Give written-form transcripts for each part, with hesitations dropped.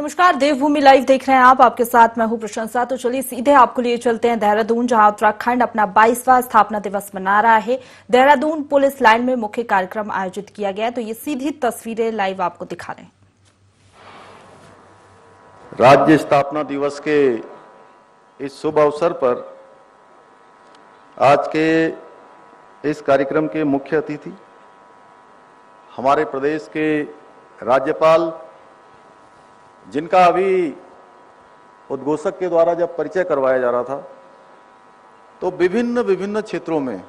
नमस्कार, देवभूमि लाइव देख रहे हैं आप। आपके साथ मैं हूं प्रशंसा। तो चलिए सीधे आपको लिए चलते हैं देहरादून, जहां उत्तराखंड अपना 22वां स्थापना दिवस मना रहा है। देहरादून पुलिस लाइन में मुख्य कार्यक्रम आयोजित किया गया, तो ये सीधी तस्वीरें लाइव आपको दिखा रहे हैं। राज्य स्थापना दिवस के इस शुभ अवसर पर आज के इस कार्यक्रम के मुख्य अतिथि हमारे प्रदेश के राज्यपाल, जिनका अभी उद्घोषक के द्वारा जब परिचय करवाया जा रहा था तो विभिन्न क्षेत्रों में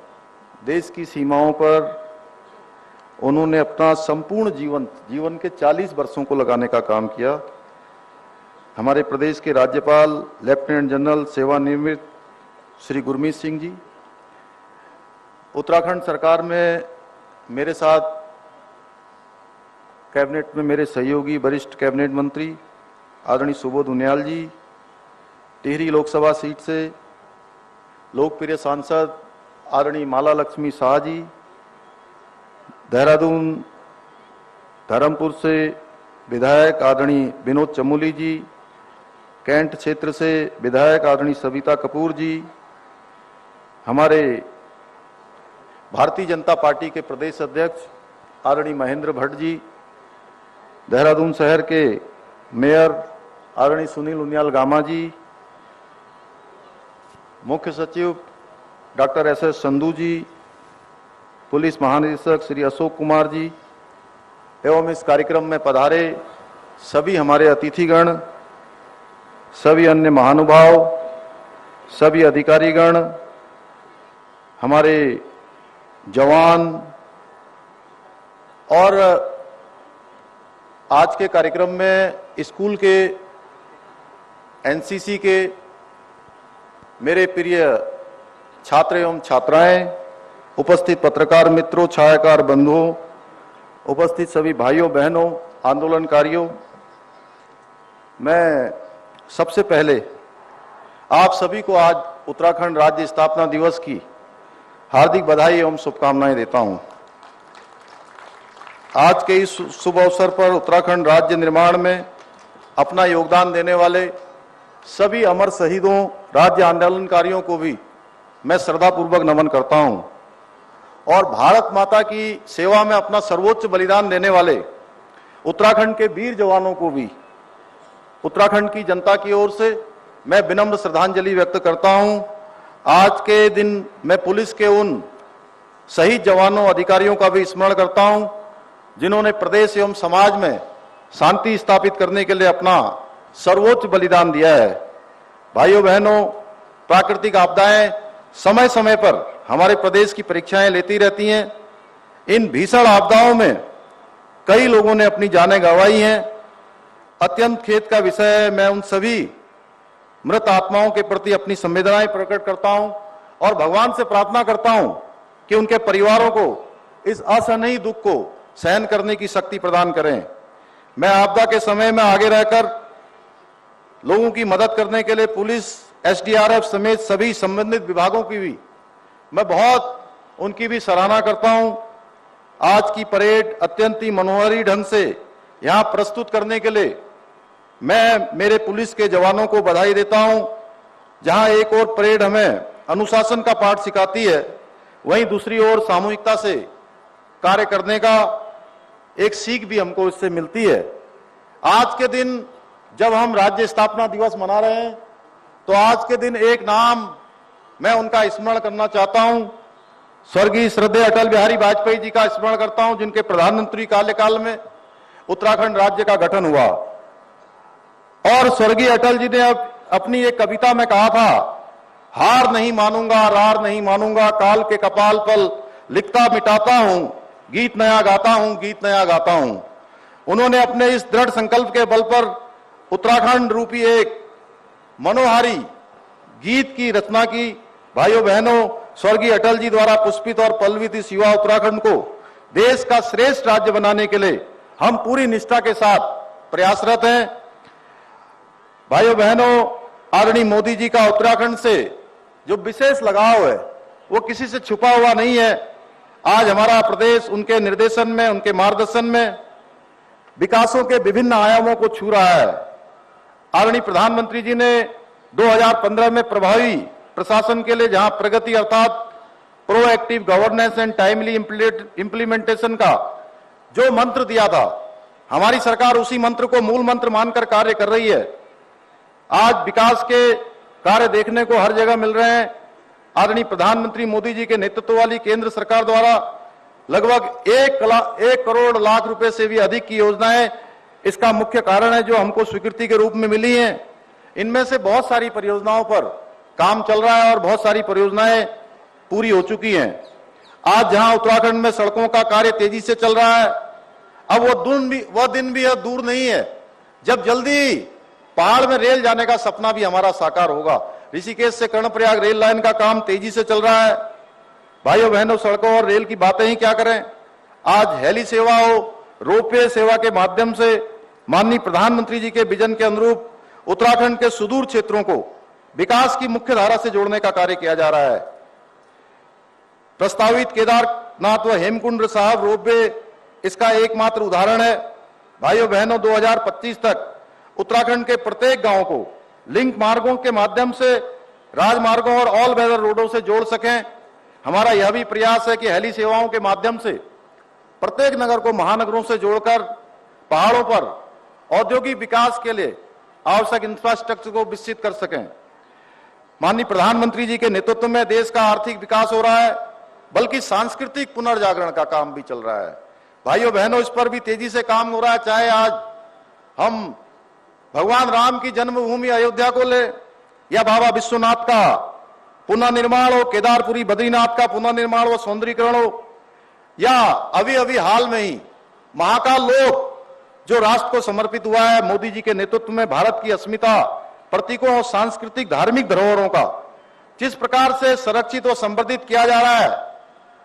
देश की सीमाओं पर उन्होंने अपना संपूर्ण जीवन के 40 वर्षों को लगाने का काम किया। हमारे प्रदेश के राज्यपाल लेफ्टिनेंट जनरल सेवानिवृत्त श्री गुरमीत सिंह जी, उत्तराखंड सरकार में मेरे साथ कैबिनेट में मेरे सहयोगी वरिष्ठ कैबिनेट मंत्री आदरणीय सुबोध उनियाल जी, टिहरी लोकसभा सीट से लोकप्रिय सांसद आदरणीय माला लक्ष्मी शाह जी, देहरादून धर्मपुर से विधायक आदरणीय विनोद चमोली जी, कैंट क्षेत्र से विधायक आदरणीय सविता कपूर जी, हमारे भारतीय जनता पार्टी के प्रदेश अध्यक्ष आदरणीय महेंद्र भट्ट जी, देहरादून शहर के मेयर आदरणीय सुनील उनियाल गामा जी, मुख्य सचिव डॉक्टर एस.एस. संधू जी, पुलिस महानिदेशक श्री अशोक कुमार जी एवं इस कार्यक्रम में पधारे सभी हमारे अतिथिगण, सभी अन्य महानुभाव, सभी अधिकारीगण, हमारे जवान और आज के कार्यक्रम में स्कूल के एनसीसी के मेरे प्रिय छात्र एवं छात्राएं, उपस्थित पत्रकार मित्रों, छायाकार बंधुओं, उपस्थित सभी भाइयों बहनों, आंदोलनकारियों, मैं सबसे पहले आप सभी को आज उत्तराखंड राज्य स्थापना दिवस की हार्दिक बधाई एवं शुभकामनाएं देता हूं। आज के इस शुभ अवसर पर उत्तराखंड राज्य निर्माण में अपना योगदान देने वाले सभी अमर शहीदों, राज्य आंदोलनकारियों को भी मैं श्रद्धापूर्वक नमन करता हूं और भारत माता की सेवा में अपना सर्वोच्च बलिदान देने वाले उत्तराखंड के वीर जवानों को भी उत्तराखंड की जनता की ओर से मैं विनम्र श्रद्धांजलि व्यक्त करता हूं। आज के दिन मैं पुलिस के उन शहीद जवानों, अधिकारियों का भी स्मरण करता हूं जिन्होंने प्रदेश एवं समाज में शांति स्थापित करने के लिए अपना सर्वोच्च बलिदान दिया है। भाइयों बहनों, प्राकृतिक आपदाएं समय समय पर हमारे प्रदेश की परीक्षाएं लेती रहती हैं। इन भीषण आपदाओं में कई लोगों ने अपनी जानें गंवाई हैं। अत्यंत खेद का विषय है। मैं उन सभी मृत आत्माओं के प्रति अपनी संवेदनाएं प्रकट करता हूं और भगवान से प्रार्थना करता हूं कि उनके परिवारों को इस असहनीय दुख को सहन करने की शक्ति प्रदान करें। मैं आपदा के समय में आगे रहकर लोगों की मदद करने के लिए पुलिस, एसडीआरएफ समेत सभी संबंधित विभागों की भी मैं बहुत उनकी भी सराहना करता हूं। आज की परेड अत्यंत ही मनोहारी ढंग से यहां प्रस्तुत करने के लिए मैं मेरे पुलिस के जवानों को बधाई देता हूं। जहां एक और परेड हमें अनुशासन का पाठ सिखाती है, वहीं दूसरी ओर सामूहिकता से कार्य करने का एक सीख भी हमको इससे मिलती है। आज के दिन जब हम राज्य स्थापना दिवस मना रहे हैं तो आज के दिन एक नाम मैं उनका स्मरण करना चाहता हूं। स्वर्गीय श्रद्धेय अटल बिहारी वाजपेयी जी का स्मरण करता हूं, जिनके प्रधानमंत्री कार्यकाल में उत्तराखंड राज्य का गठन हुआ और स्वर्गीय अटल जी ने अपनी एक कविता में कहा था, हार नहीं मानूंगा, रार नहीं मानूंगा, काल के कपाल पर लिखता मिटाता हूं, गीत नया गाता हूं, गीत नया गाता हूं। उन्होंने अपने इस दृढ़ संकल्प के बल पर उत्तराखंड रूपी एक मनोहारी गीत की रचना की। भाइयों बहनों, स्वर्गीय अटल जी द्वारा पुष्पित और पल्लवित इस युवा उत्तराखंड को देश का श्रेष्ठ राज्य बनाने के लिए हम पूरी निष्ठा के साथ प्रयासरत हैं। भाइयों बहनों, आदरणीय मोदी जी का उत्तराखंड से जो विशेष लगाव है वो किसी से छुपा हुआ नहीं है। आज हमारा प्रदेश उनके निर्देशन में, उनके मार्गदर्शन में विकासों के विभिन्न आयामों को छू रहा है। आदरणीय प्रधानमंत्री जी ने 2015 में प्रभावी प्रशासन के लिए जहां प्रगति अर्थात proactive governance and timely implementation का जो मंत्र दिया था, हमारी सरकार उसी मंत्र को मूल मंत्र मानकर कार्य कर रही है। आज विकास के कार्य देखने को हर जगह मिल रहे हैं। आदरणीय प्रधानमंत्री मोदी जी के नेतृत्व वाली केंद्र सरकार द्वारा लगभग 1 करोड़ लाख रुपए से भी अधिक की योजनाएं इसका मुख्य कारण है, जो हमको स्वीकृति के रूप में मिली हैं। इनमें से बहुत सारी परियोजनाओं पर काम चल रहा है और बहुत सारी परियोजनाएं पूरी हो चुकी हैं। आज जहां उत्तराखंड में सड़कों का कार्य तेजी से चल रहा है, अब वह दिन भी दूर नहीं है जब जल्दी पहाड़ में रेल जाने का सपना भी हमारा साकार होगा। ऋषिकेश से कर्णप्रयाग रेल लाइन का काम तेजी से चल रहा है। भाइयों बहनों, सड़कों और रेल की बातें ही क्या करें, आज हेली सेवा हो, रोपवे सेवा के माध्यम से माननीय प्रधानमंत्री जी के विजन के अनुरूप उत्तराखंड के सुदूर क्षेत्रों को विकास की मुख्य धारा से जोड़ने का कार्य किया जा रहा है। प्रस्तावित केदारनाथ व हेमकुंड साहब रोपवे इसका एकमात्र उदाहरण है। भाइयों बहनों, 2025 तक उत्तराखंड के प्रत्येक गांव को लिंक मार्गों के माध्यम से राजमार्गों और ऑल वेदर रोडों से जोड़ सकें। हमारा यह भी प्रयास है कि हेली सेवाओं के माध्यम से प्रत्येक नगर को महानगरों से जोड़कर पहाड़ों पर औद्योगिक विकास के लिए आवश्यक इंफ्रास्ट्रक्चर को विकसित कर सकें। माननीय प्रधानमंत्री जी के नेतृत्व में देश का आर्थिक विकास हो रहा है, बल्कि सांस्कृतिक पुनर्जागरण का काम भी चल रहा है। भाइयों बहनों, इस पर भी तेजी से काम हो रहा है। चाहे आज हम भगवान राम की जन्मभूमि अयोध्या को ले, या बाबा विश्वनाथ का पुनर्निर्माण हो, केदारपुरी बद्रीनाथ का पुनर्निर्माण हो, सौंदर्यीकरण हो, या अभी अभी हाल में ही महाकाल लोक जो राष्ट्र को समर्पित हुआ है मोदी जी के नेतृत्व में, भारत की अस्मिता, प्रतीकों और सांस्कृतिक धार्मिक धरोहरों का जिस प्रकार से संरक्षित और संवर्धित किया जा रहा है,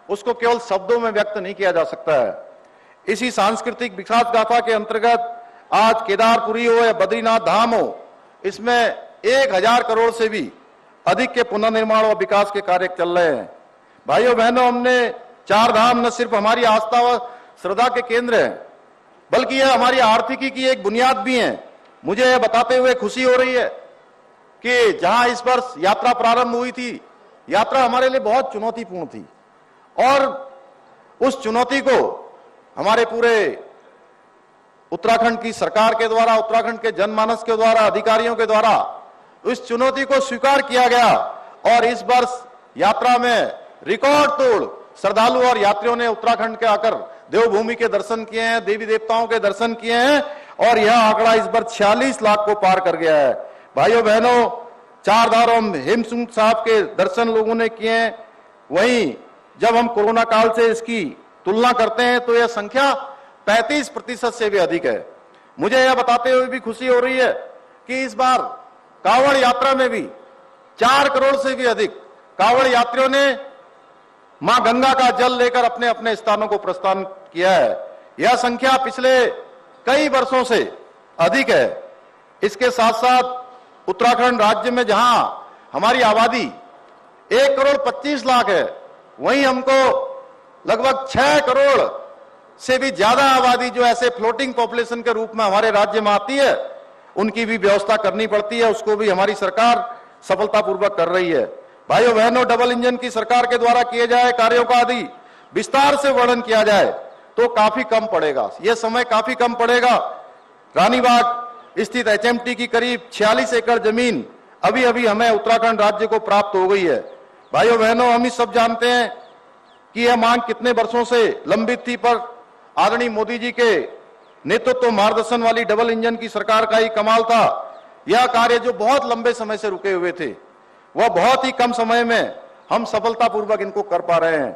उसको केवल शब्दों में व्यक्त नहीं किया जा सकता है। इसी सांस्कृतिक विकास गाथा के अंतर्गत आज केदारपुरी हो या बद्रीनाथ धाम हो, इसमें 1000 करोड़ से भी अधिक के पुनर्निर्माण और विकास के कार्य चल रहे हैं। भाइयों बहनों, हमने 4 धाम न सिर्फ हमारी आस्था व श्रद्धा के केंद्र हैं, बल्कि यह हमारी आर्थिकी की एक बुनियाद भी है। मुझे यह बताते हुए खुशी हो रही है कि जहां इस वर्ष यात्रा प्रारंभ हुई थी, यात्रा हमारे लिए बहुत चुनौतीपूर्ण थी, और उस चुनौती को हमारे पूरे उत्तराखंड की सरकार के द्वारा, उत्तराखंड के जनमानस के द्वारा, अधिकारियों के द्वारा इस चुनौती को स्वीकार किया गया। और इस वर्ष यात्रा में रिकॉर्ड तोड़ श्रद्धालु और यात्रियों ने उत्तराखंड के आकर देवभूमि के दर्शन किए हैं, देवी देवताओं के दर्शन किए हैं, और यह आंकड़ा इस बार 46 लाख को पार कर गया है। भाइयों बहनों, 4 धाम हेमकुंड साहब के दर्शन लोगों ने किए हैं। वहीं जब हम कोरोना काल से इसकी तुलना करते हैं तो यह संख्या 35% से भी अधिक है। मुझे यह बताते हुए भी खुशी हो रही है कि इस बार कांवड़ यात्रा में भी 4 करोड़ से भी अधिक कांवड़ यात्रियों ने मां गंगा का जल लेकर अपने अपने स्थानों को प्रस्थान किया है। यह संख्या पिछले कई वर्षों से अधिक है। इसके साथ साथ उत्तराखंड राज्य में जहां हमारी आबादी 1 करोड़ 25 लाख है, वहीं हमको लगभग 6 करोड़ से भी ज्यादा आबादी जो ऐसे फ्लोटिंग पॉपुलेशन के रूप में हमारे राज्य में आती है, उनकी भी व्यवस्था करनी पड़ती है। उसको भी हमारी सरकार सफलतापूर्वक कर रही है। भाइयों बहनों, डबल इंजन की सरकार के द्वारा किए जाए कार्यों का यदि विस्तार से वर्णन किया जाए तो काफी कम पड़ेगा, यह समय काफी कम पड़ेगा। रानीबाग स्थित एचएमटी की करीब 46 एकड़ जमीन अभी अभी हमें उत्तराखंड राज्य को प्राप्त हो गई है। भाइयों बहनों, हम ही सब जानते हैं कि यह मांग कितने वर्षों से लंबित थी, पर आदरणीय मोदी जी के नेतृत्व मार्गदर्शन वाली डबल इंजन की सरकार का ही कमाल था। यह कार्य जो बहुत लंबे समय से रुके हुए थे, वह बहुत ही कम समय में हम सफलतापूर्वक इनको कर पा रहे हैं।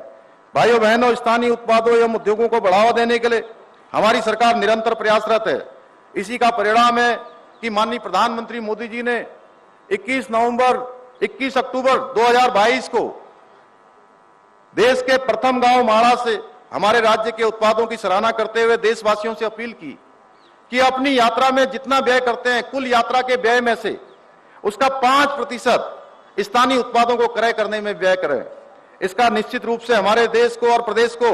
भाइयों बहनों, स्थानीय उत्पादों एवं उद्योगों को बढ़ावा देने के लिए हमारी सरकार निरंतर प्रयासरत है। इसी का परिणाम है कि माननीय प्रधानमंत्री मोदी जी ने 21 अक्टूबर 2022 को देश के प्रथम गांव माड़ा से हमारे राज्य के उत्पादों की सराहना करते हुए देशवासियों से अपील की कि अपनी यात्रा में जितना व्यय करते हैं, कुल यात्रा के व्यय में से उसका 5% स्थानीय उत्पादों को क्रय करने में व्यय करें। इसका निश्चित रूप से हमारे देश को और प्रदेश को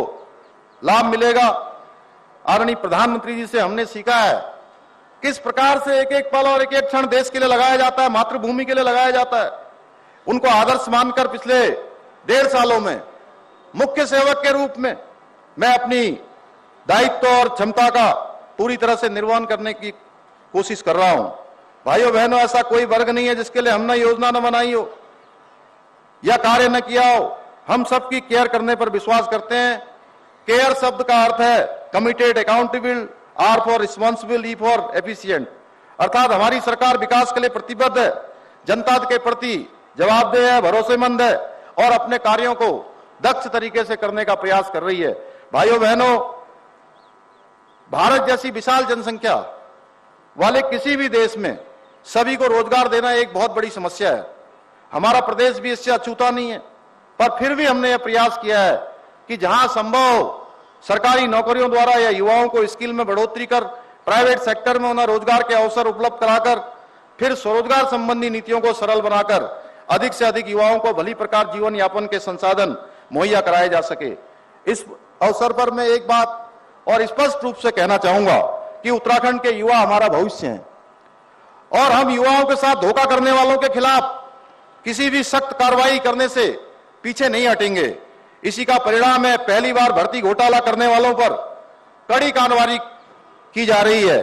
लाभ मिलेगा। आदरणीय प्रधानमंत्री जी से हमने सीखा है किस प्रकार से एक एक पल और एक एक क्षण देश के लिए लगाया जाता है, मातृभूमि के लिए लगाया जाता है, उनको आदर्श मानकर पिछले 1.5 सालों में मुख्य सेवक के रूप में मैं अपनी दायित्व और क्षमता का पूरी तरह से निर्वहन करने की कोशिश कर रहा हूं। भाइयों बहनों, ऐसा कोई वर्ग नहीं है जिसके लिए हमने योजना न बनाई हो या कार्य न किया हो। हम सबकी केयर करने पर विश्वास करते हैं। केयर शब्द का अर्थ है committed, accountable, R for responsible, E for efficient, अर्थात हमारी सरकार विकास के लिए प्रतिबद्ध है, जनता के प्रति जवाबदेह है, भरोसेमंद है और अपने कार्यों को दक्ष तरीके से करने का प्रयास कर रही है। भाइयों बहनों, भारत जैसी विशाल जनसंख्या वाले किसी भी देश में सभी को रोजगार देना एक बहुत बड़ी समस्या है। हमारा प्रदेश भी इससे अछूता नहीं है, पर फिर भी हमने यह प्रयास किया है कि जहां संभव सरकारी नौकरियों द्वारा या युवाओं को स्किल में बढ़ोतरी कर प्राइवेट सेक्टर में उन्हें रोजगार के अवसर उपलब्ध कराकर फिर स्वरोजगार संबंधी नीतियों को सरल बनाकर अधिक से अधिक युवाओं को भली प्रकार जीवन यापन के संसाधन मुहैया कराए जा सके। इस अवसर पर मैं एक बात और स्पष्ट रूप से कहना चाहूंगा कि उत्तराखंड के युवा हमारा भविष्य हैं और हम युवाओं के साथ धोखा करने वालों के खिलाफ किसी भी सख्त कार्रवाई करने से पीछे नहीं हटेंगे। इसी का परिणाम है पहली बार भर्ती घोटाला करने वालों पर कड़ी कार्रवाई की जा रही है।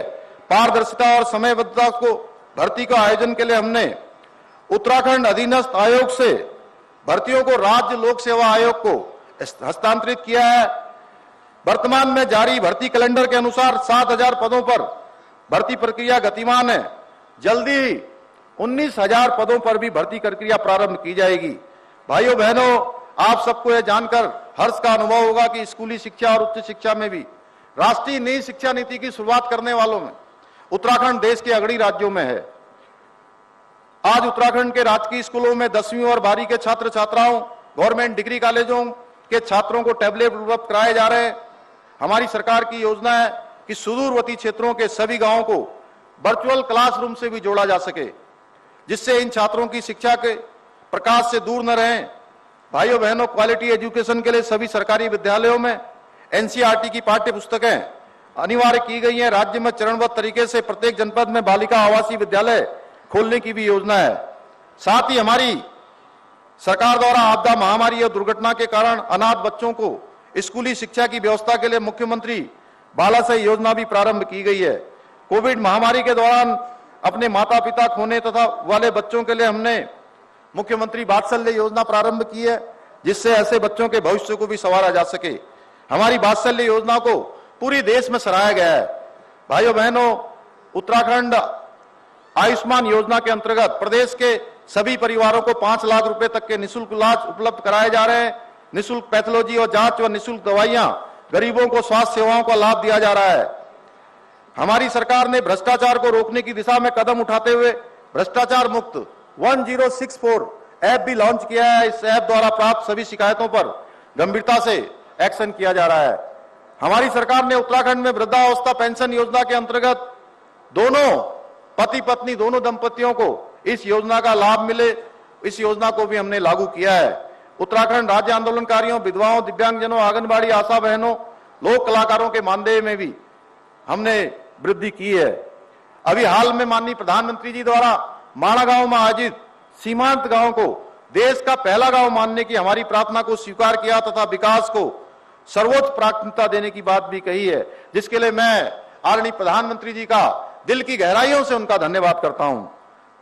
पारदर्शिता और समयबद्धता को भर्ती के आयोजन के लिए हमने उत्तराखंड अधीनस्थ आयोग से भर्तियों को राज्य लोक सेवा आयोग को हस्तांतरित किया है। वर्तमान में जारी भर्ती कैलेंडर के अनुसार 7,000 पदों पर भर्ती प्रक्रिया गतिमान है। जल्दी ही 19,000 पदों पर भी भर्ती प्रक्रिया प्रारंभ की जाएगी। भाइयों बहनों, आप सबको यह जानकर हर्ष का अनुभव होगा कि स्कूली शिक्षा और उच्च शिक्षा में भी राष्ट्रीय नई शिक्षा नीति की शुरुआत करने वालों में उत्तराखंड देश के अग्रणी राज्यों में है। आज उत्तराखंड के राजकीय स्कूलों में 10वीं और 12वीं के छात्र छात्राओं, गवर्नमेंट डिग्री कॉलेजों के छात्रों को टैबलेट उपलब्ध कराए जा रहे हैं। हमारी सरकार की योजना है कि सुदूरवर्ती क्षेत्रों के सभी गांवों को वर्चुअल क्लासरूम से भी जोड़ा जा सके, जिससे इन छात्रों की शिक्षा के प्रकाश से दूर न रहें। भाइयों बहनों, क्वालिटी एजुकेशन के लिए सभी सरकारी विद्यालयों में एनसीईआरटी की पाठ्य पुस्तकें अनिवार्य की गई हैं। राज्य में चरणबद्ध तरीके से प्रत्येक जनपद में बालिका आवासीय विद्यालय खोलने की भी योजना है। साथ ही हमारी सरकार द्वारा आपदा, महामारी और दुर्घटना के कारण अनाथ बच्चों को स्कूली शिक्षा की व्यवस्था के लिए मुख्यमंत्री बालासई योजना भी प्रारंभ की गई है। कोविड महामारी के दौरान अपने माता पिता खोने तथा वाले बच्चों के लिए हमने मुख्यमंत्री वात्सल्य योजना प्रारंभ की है, जिससे ऐसे बच्चों के भविष्य को भी संवारा जा सके। हमारी वात्सल्य योजना को पूरी देश में सराहा गया है। भाइयों बहनों, उत्तराखंड आयुष्मान योजना के अंतर्गत प्रदेश के सभी परिवारों को 5 लाख रुपए तक के निःशुल्क इलाज उपलब्ध कराए जा रहे हैं। निःशुल्क पैथोलॉजी और जांच व निःशुल्क दवाइयां, गरीबों को स्वास्थ्य सेवाओं का लाभ दिया जा रहा है। हमारी सरकार ने भ्रष्टाचार को रोकने की दिशा में कदम उठाते हुए भ्रष्टाचार मुक्त 1064 ऐप भी लॉन्च किया है। इस ऐप द्वारा प्राप्त सभी शिकायतों पर गंभीरता से एक्शन किया जा रहा है। हमारी सरकार ने उत्तराखंड में वृद्धावस्था पेंशन योजना के अंतर्गत दोनों पति पत्नी दोनों दंपतियों को इस योजना का लाभ मिले, इस योजना को भी हमने लागू किया है। उत्तराखंड राज्य आंदोलनकारियों, विधवाओं, दिव्यांगजनों, आंगनबाड़ी आशा बहनों, लोक कलाकारों के मानदेय में भी हमने वृद्धि की है। अभी हाल में माननीय प्रधानमंत्री जी द्वारा माणा गांव में आयोजित सीमांत गांव को देश का पहला गांव मानने की हमारी प्रार्थना को स्वीकार किया तथा विकास को सर्वोच्च प्राथमिकता देने की बात भी कही है, जिसके लिए मैं आदरणीय प्रधानमंत्री जी का दिल की गहराइयों से उनका धन्यवाद करता हूं।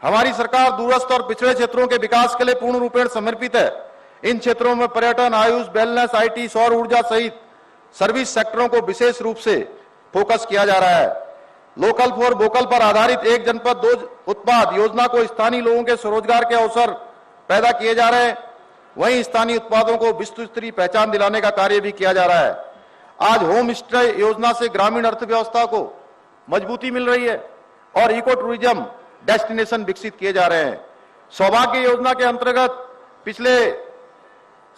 हमारी सरकार दूरस्थ और पिछड़े क्षेत्रों के विकास के लिए पूर्ण रूपेण समर्पित है। इन क्षेत्रों में पर्यटन, आयुष, वेलनेस, आईटी, सौर ऊर्जा सहित सर्विस सेक्टरों को विशेष रूप से फोकस किया जा रहा है। लोकल फॉर वोकल पर आधारित एक जनपद दो उत्पाद योजना को स्थानीय लोगों के स्वरोजगार के अवसर पैदा किए जा रहे हैं। वहीं स्थानीय उत्पादों को विश्व स्तरीय पहचान दिलाने का कार्य भी किया जा रहा है। आज होम स्टे योजना से ग्रामीण अर्थव्यवस्था को मजबूती मिल रही है और इको टूरिज्म डेस्टिनेशन विकसित किए जा रहे हैं। सौभाग्य योजना के अंतर्गत पिछले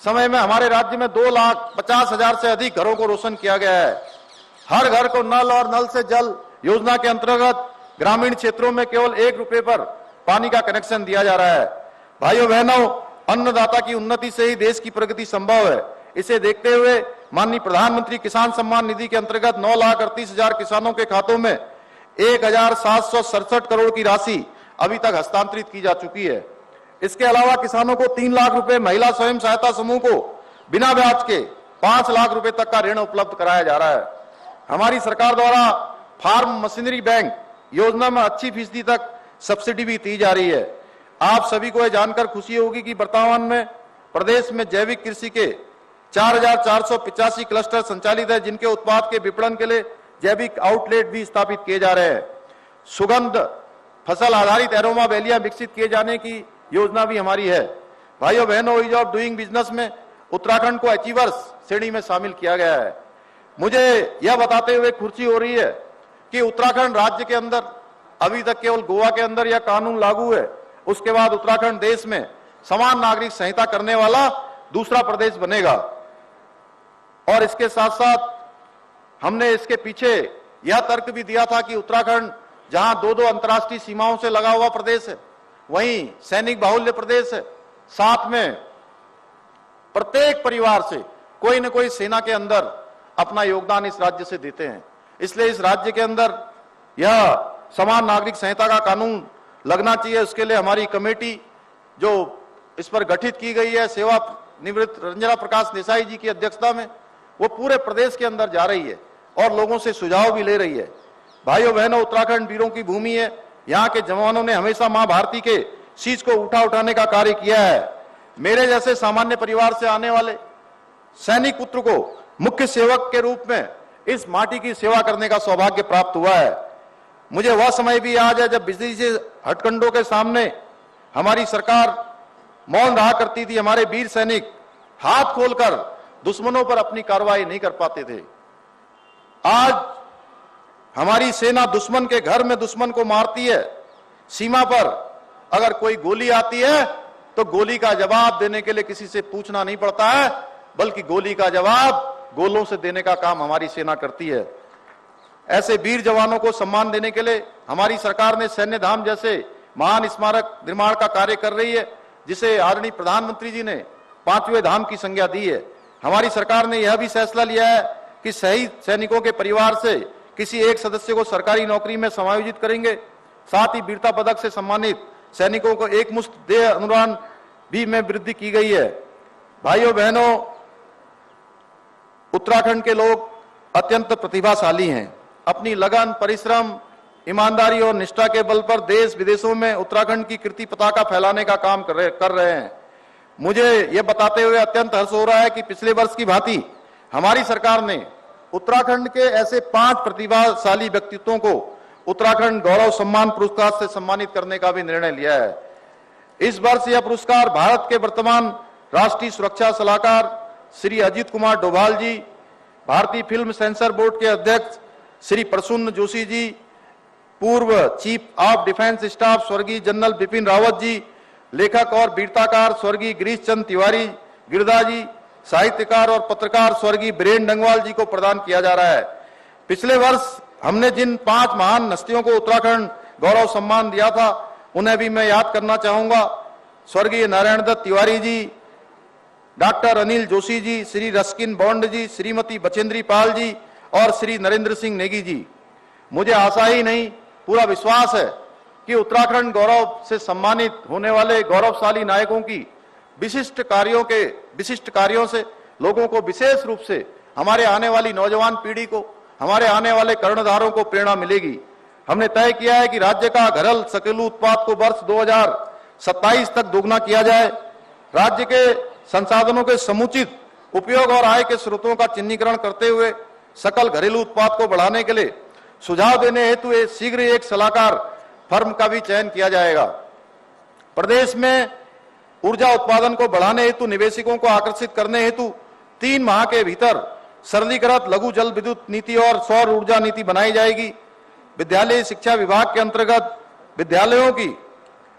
समय में हमारे राज्य में 2,50,000 से अधिक घरों को रोशन किया गया है। हर घर को नल और नल से जल योजना के अंतर्गत ग्रामीण क्षेत्रों में केवल 1 रुपए पर पानी का कनेक्शन दिया जा रहा है। भाइयों बहनों, अन्नदाता की उन्नति से ही देश की प्रगति संभव है। इसे देखते हुए माननीय प्रधानमंत्री किसान सम्मान निधि के अंतर्गत 9,38,000 किसानों के खातों में 1767 करोड़ की राशि अभी तक हस्तांतरित की जा चुकी है। इसके अलावा किसानों को 3 लाख रुपए, महिला स्वयं सहायता समूह को बिना ब्याज के 5 लाख रुपए तक का ऋण उपलब्ध कराया जा रहा है। हमारी सरकार द्वारा फार्म मशीनरी बैंक योजना में 80% तक सब्सिडी भी दी जा रही है। आप सभी को यह जानकर खुशी होगी कि वर्तमान में प्रदेश में जैविक कृषि के 4485 क्लस्टर संचालित है, जिनके उत्पाद के विपणन के लिए जैविक आउटलेट भी स्थापित किए जा रहे हैं। सुगंध फसल आधारित एरोमा वैलियां विकसित किए जाने की योजना भी हमारी है। भाइयों बहनों, ईज ऑफ डूइंग बिजनेस में उत्तराखंड को अचीवर्स श्रेणी में शामिल किया गया है। मुझे यह बताते हुए खुशी हो रही है कि उत्तराखंड राज्य के अंदर अभी तक केवल गोवा के अंदर यह कानून लागू है, उसके बाद उत्तराखंड देश में समान नागरिक संहिता करने वाला दूसरा प्रदेश बनेगा। और इसके साथ साथ हमने इसके पीछे यह तर्क भी दिया था कि उत्तराखंड जहां 2-2 अंतर्राष्ट्रीय सीमाओं से लगा हुआ प्रदेश है, वहीं सैनिक बाहुल्य प्रदेश है, साथ में प्रत्येक परिवार से कोई न कोई सेना के अंदर अपना योगदान इस राज्य से देते हैं। इसलिए इस राज्य के अंदर यह समान नागरिक संहिता का कानून लगना चाहिए। उसके लिए हमारी कमेटी जो इस पर गठित की गई है, सेवा निवृत्त रंजना प्रकाश देसाई जी की अध्यक्षता में, वो पूरे प्रदेश के अंदर जा रही है और लोगों से सुझाव भी ले रही है। भाइयों बहनों, उत्तराखंड वीरों की भूमि है। यहाँ के जवानों ने हमेशा मां भारती के शीश को उठाने का कार्य किया है। मेरे जैसे सामान्य परिवार से आने वाले सैनिक पुत्र को मुख्य सेवक के रूप में इस माटी की सेवा करने का सौभाग्य प्राप्त हुआ है। मुझे वह समय भी याद है जब बिजली से हटकंडों के सामने हमारी सरकार मौन रहा करती थी। हमारे वीर सैनिक हाथ खोलकर दुश्मनों पर अपनी कार्रवाई नहीं कर पाते थे। आज हमारी सेना दुश्मन के घर में दुश्मन को मारती है। सीमा पर अगर कोई गोली आती है तो गोली का जवाब देने के लिए किसी से पूछना नहीं पड़ता है, बल्कि गोली का जवाब गोलों से देने का काम हमारी सेना करती है। ऐसे वीर जवानों को सम्मान देने के लिए हमारी सरकार ने सैन्य धाम जैसे महान स्मारक निर्माण का कार्य कर रही है, जिसे आदरणीय प्रधानमंत्री जी ने 5वें धाम की संज्ञा दी है। हमारी सरकार ने यह भी फैसला लिया है कि शहीद सैनिकों के परिवार से किसी एक सदस्य को सरकारी नौकरी में समायोजित करेंगे। साथ ही वीरता पदक से सम्मानित सैनिकों को एकमुश्त देय अनुदान भी में वृद्धि की गई है। भाइयों बहनों, उत्तराखंड के लोग अत्यंत प्रतिभाशाली हैं। अपनी लगन, परिश्रम, ईमानदारी और निष्ठा के बल पर देश विदेशों में उत्तराखंड की कीर्ति पताका फैलाने का काम कर रहे हैं। मुझे यह बताते हुए अत्यंत हर्ष हो रहा है कि पिछले वर्ष की भांति हमारी सरकार ने उत्तराखंड के ऐसे 5 प्रतिभाशाली व्यक्तित्वों को उत्तराखंड गौरव सम्मान पुरस्कार से सम्मानित करने का भी निर्णय लिया है। इस वर्ष यह पुरस्कार भारत के वर्तमान राष्ट्रीय सुरक्षा सलाहकार श्री अजीत कुमार डोभाल जी, भारतीय फिल्म सेंसर बोर्ड के अध्यक्ष श्री प्रसून्न जोशी जी, पूर्व चीफ ऑफ डिफेंस स्टाफ स्वर्गीय जनरल बिपिन रावत जी, लेखक और वीरताकार स्वर्गीय गिरीश चंद्र तिवारी गिरदा जी, साहित्यकार और पत्रकार स्वर्गीय बीरेन डंगवाल जी को प्रदान किया जा रहा है। पिछले वर्ष हमने जिन 5 महान हस्तियों को उत्तराखंड गौरव सम्मान दिया था, उन्हें भी मैं याद करना चाहूंगा। स्वर्गीय Narayan Dutt Tiwari ji, doctor Anil Joshi ji, Shri Ruskin bond जी, श्रीमती बचेंद्री पाल जी और श्री नरेंद्र सिंह नेगी जी। मुझे आशा ही नहीं, पूरा विश्वास है कि उत्तराखंड गौरव से सम्मानित होने वाले गौरवशाली नायकों की विशिष्ट कार्यों से लोगों को, विशेष रूप से हमारे आने वाली नौजवान पीढ़ी को, हमारे आने वाले कर्णधारों को प्रेरणा मिलेगी। हमने तय किया है कि राज्य का घरेलू घरेलू उत्पाद को वर्ष 2027 तक दोगुना किया जाए। राज्य के संसाधनों के समुचित उपयोग और आय के स्रोतों का चिन्हीकरण करते हुए सकल घरेलू उत्पाद को बढ़ाने के लिए सुझाव देने हेतु शीघ्र एक सलाहकार फर्म का भी चयन किया जाएगा। प्रदेश में ऊर्जा उत्पादन को बढ़ाने हेतु निवेशकों को आकर्षित करने हेतु 3 माह के भीतर सरलीकृत लघु जल विद्युत नीति और सौर ऊर्जा नीति बनाई जाएगी। विद्यालय शिक्षा विभाग के अंतर्गत विद्यालयों की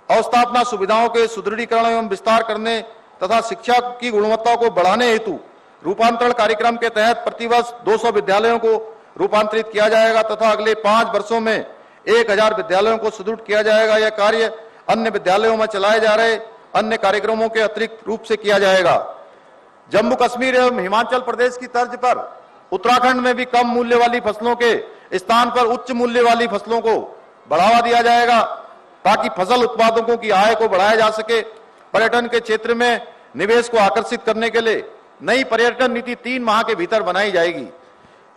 अवस्थापना सुविधाओं के सुदृढ़ीकरण एवं विस्तार करने तथा शिक्षा की गुणवत्ता को बढ़ाने हेतु रूपांतरण कार्यक्रम के तहत प्रतिवर्ष 200 विद्यालयों को रूपांतरित किया जाएगा तथा अगले 5 वर्षों में 1000 विद्यालयों को सुदृढ़ किया जाएगा। यह कार्य अन्य विद्यालयों में चलाए जा रहे अन्य कार्यक्रमों के अतिरिक्त रूप से किया जाएगा। जम्मू कश्मीर एवं हिमाचल प्रदेश की तर्ज पर उत्तराखंड में भी कम मूल्य वाली फसलों के स्थान पर उच्च मूल्य वाली फसलों को बढ़ावा दिया जाएगा ताकि फसल उत्पादकों की आय को बढ़ाया जा सके। पर्यटन के क्षेत्र में निवेश को आकर्षित करने के लिए नई पर्यटन नीति 3 माह के भीतर बनाई जाएगी।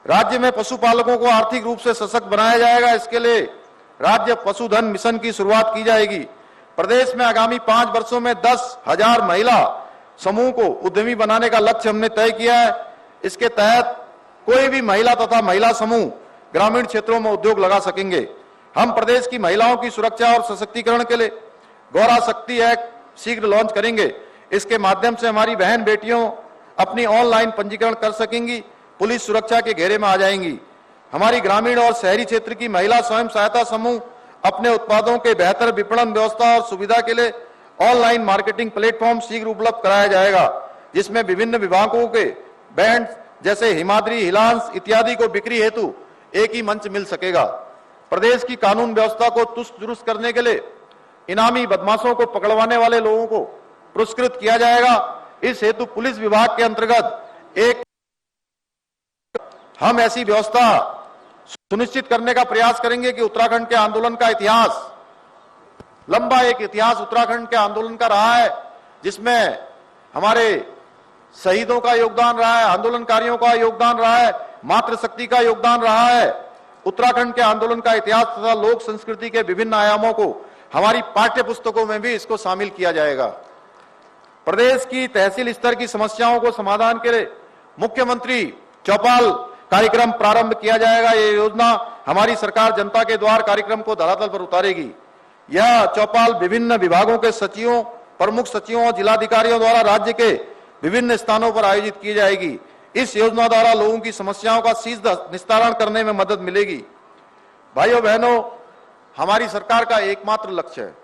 राज्य में पशुपालकों को आर्थिक रूप से सशक्त बनाया जाएगा। इसके लिए राज्य पशुधन मिशन की शुरुआत की जाएगी। प्रदेश में आगामी 5 वर्षों में 10,000 महिला समूह को उद्यमी बनाने का लक्ष्य हमने तय किया है। इसके तहत कोई भी महिला तथा महिला समूह ग्रामीण क्षेत्रों में उद्योग लगा सकेंगे। हम प्रदेश की महिलाओं की सुरक्षा और सशक्तिकरण के लिए गौरा शक्ति एक्ट शीघ्र लॉन्च करेंगे। इसके माध्यम से हमारी बहन बेटियों अपनी ऑनलाइन पंजीकरण कर सकेंगी, पुलिस सुरक्षा के घेरे में आ जाएंगी। हमारी ग्रामीण और शहरी क्षेत्र की महिला स्वयं सहायता समूह अपने उत्पादों के बेहतर विपणन व्यवस्था और सुविधा के लिए ऑनलाइन मार्केटिंग प्लेटफॉर्म शीघ्र उपलब्ध कराया जाएगा, जिसमें विभिन्न विभागों के बैंड जैसे हिमाद्री, हिलांस इत्यादि को बिक्री हेतु एक ही मंच मिल सकेगा। प्रदेश की कानून व्यवस्था को चुस्त दुरुस्त करने के लिए इनामी बदमाशों को पकड़वाने वाले लोगों को पुरस्कृत किया जाएगा। इस हेतु पुलिस विभाग के अंतर्गत हम ऐसी व्यवस्था सुनिश्चित करने का प्रयास करेंगे कि उत्तराखंड के आंदोलन का इतिहास, लंबा एक इतिहास उत्तराखंड के आंदोलन का रहा है, जिसमें हमारे शहीदों का योगदान रहा है, आंदोलनकारियों का योगदान रहा है, मातृशक्ति का योगदान रहा है। उत्तराखंड के आंदोलन का इतिहास तथा लोक संस्कृति के विभिन्न आयामों को हमारी पाठ्य पुस्तकों में भी इसको शामिल किया जाएगा। प्रदेश की तहसील स्तर की समस्याओं को समाधान के लिए मुख्यमंत्री चौपाल कार्यक्रम प्रारंभ किया जाएगा। ये योजना हमारी सरकार जनता के द्वार कार्यक्रम को धरातल पर उतारेगी। यह चौपाल विभिन्न विभागों के सचिवों, प्रमुख सचिवों और जिलाधिकारियों द्वारा राज्य के विभिन्न स्थानों पर आयोजित की जाएगी। इस योजना द्वारा लोगों की समस्याओं का सीधा निस्तारण करने में मदद मिलेगी। भाइयों बहनों, हमारी सरकार का एकमात्र लक्ष्य है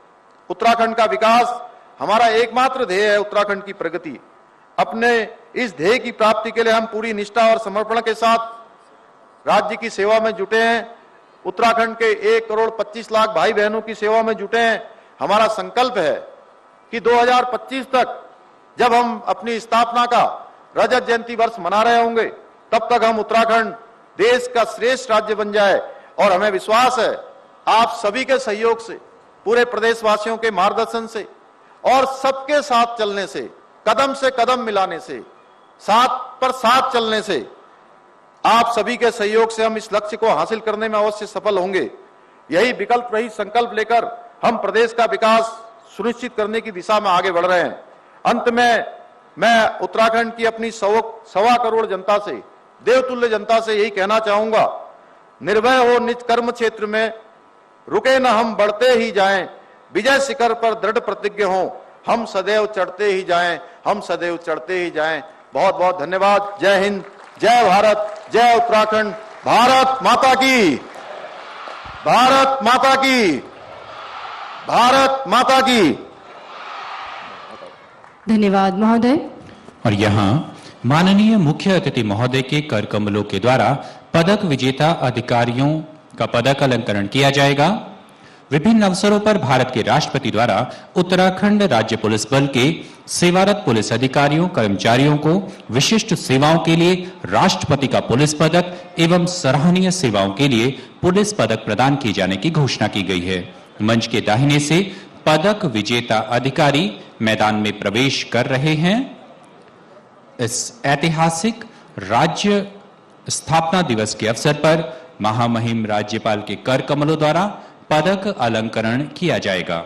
उत्तराखंड का विकास। हमारा एकमात्र ध्येय है उत्तराखंड की प्रगति। अपने इस ध्येय की प्राप्ति के लिए हम पूरी निष्ठा और समर्पण के साथ राज्य की सेवा में जुटे हैं। उत्तराखंड के 1 करोड़ 25 लाख भाई बहनों की सेवा में जुटे हैं। हमारा संकल्प है कि 2025 तक जब हम अपनी स्थापना का रजत जयंती वर्ष मना रहे होंगे, तब तक हम उत्तराखंड देश का श्रेष्ठ राज्य बन जाए। और हमें विश्वास है आप सभी के सहयोग से, पूरे प्रदेशवासियों के मार्गदर्शन से और सबके साथ चलने से, कदम से कदम मिलाने से, साथ पर साथ चलने से, आप सभी के सहयोग से हम इस लक्ष्य को हासिल करने में अवश्य सफल होंगे। यही विकल्प रही संकल्प लेकर हम प्रदेश का विकास सुनिश्चित करने की दिशा में आगे बढ़ रहे हैं। अंत में मैं उत्तराखंड की अपनी 1.25 करोड़ जनता से, देवतुल्य जनता से यही कहना चाहूंगा, निर्भय हो निज कर्म क्षेत्र में, रुके न हम बढ़ते ही जाएं, विजय शिखर पर दृढ़ प्रतिज्ञ हों, हम सदैव चढ़ते ही जाएं, हम सदैव चढ़ते ही जाएं। बहुत बहुत धन्यवाद। जय हिंद, जय भारत, जय उत्तराखंड। भारत माता की, भारत माता की, भारत माता की। धन्यवाद महोदय। और यहाँ माननीय मुख्य अतिथि महोदय के कर कमलों के द्वारा पदक विजेता अधिकारियों का पदक अलंकरण किया जाएगा। विभिन्न अवसरों पर भारत के राष्ट्रपति द्वारा उत्तराखंड राज्य पुलिस बल के सेवारत पुलिस अधिकारियों कर्मचारियों को विशिष्ट सेवाओं के लिए राष्ट्रपति का पुलिस पदक एवं सराहनीय सेवाओं के लिए पुलिस पदक प्रदान किए जाने की घोषणा की गई है। मंच के दाहिने से पदक विजेता अधिकारी मैदान में प्रवेश कर रहे हैं। इस ऐतिहासिक राज्य स्थापना दिवस के अवसर पर महामहिम राज्यपाल के कर कमलों द्वारा पदक अलंकरण किया जाएगा।